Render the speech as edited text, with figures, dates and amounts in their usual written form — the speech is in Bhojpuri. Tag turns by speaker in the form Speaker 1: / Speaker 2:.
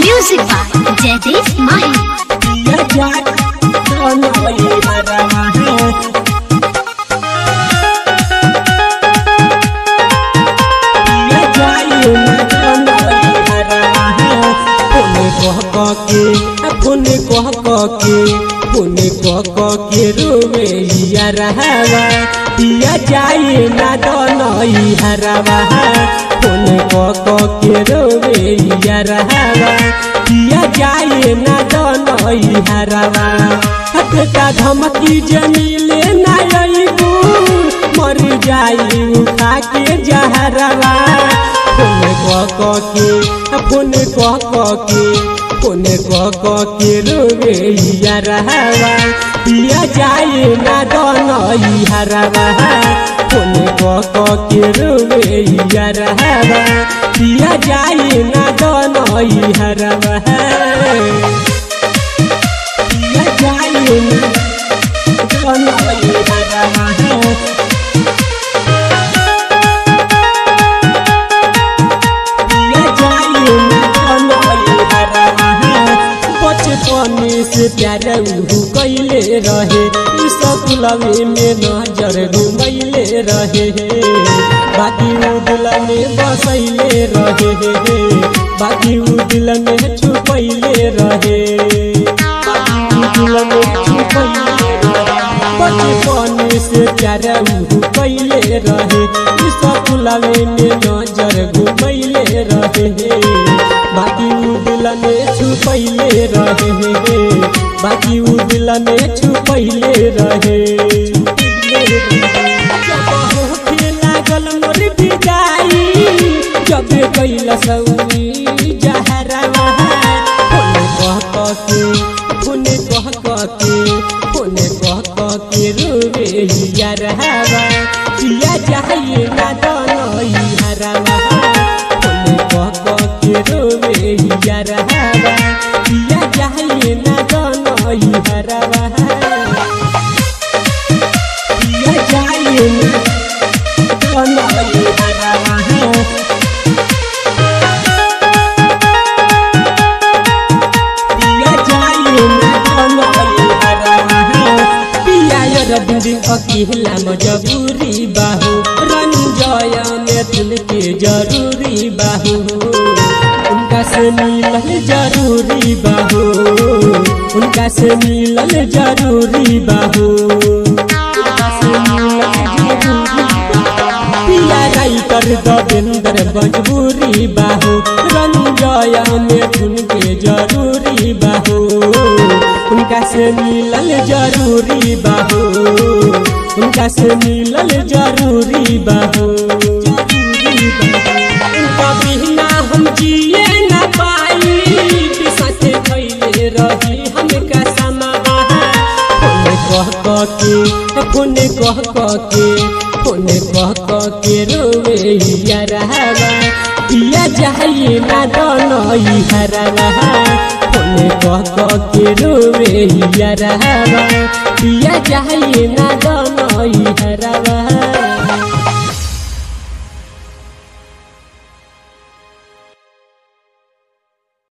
Speaker 1: म्यूजिक बाय जयदेव माही।
Speaker 2: के रोवेलिया रहवा पिया जाए ना दोनों हरवा फोन के रोवेलिया रहवा पिया जाए ना दोनों हरवा हटका धमकी जमीले ना अइबू मर जाई उठा के जहरवा फोन के रोवेलिया रहवा पिया जाए ना दोनों हरवा फोन के रोवेलिया रहवा पिया जाए ना दोनों हरवा पिया जाए ना दोनों हरवा से प्यार कैले रहे स्कूलवे में नजर घुमैले रहे बाकी दिल में बसैले रहे बाकी दिल में छुपैले रहे बचपन से प्यार कैले रहे स्कूलवे में नजर घुमैले रहे बाकी दिल में छुपैले रहे बाकी दिल में छुपैले रहे लागल मोर बिदाई जब कैला सौरी जहरवा फोन के रोवेलिया रहवा पिया जाए ना दोनों हरवा के रोवेलिया रहवा पिया जाए ना दोनों हरवा पिया जाए ना दोनों हरवा पिया जाए ना दोनों हरवा पिया रबिंदी अकेला मजबूरी बाहू रंजय में तुल के जरूरी बाहू उनका से मिलल जरूरी बाहू उनका से मिलल जरूरी बाहू पिया राइटर देवेंद्र मजबूरी बाहू रंजय में तुल के जरूरी बाहू उनका से मिलल जरूरी बाहू उनका से मिलल जरूरी बाहू उनका बिना हम जिए न पाई साथे खैले रही हमका समावा फोन के रोवेलिया रहवा पिया जाए ना दोनों हरवा फोन के रोवेलिया रहवा पिया जाए ना दोनों हरवा।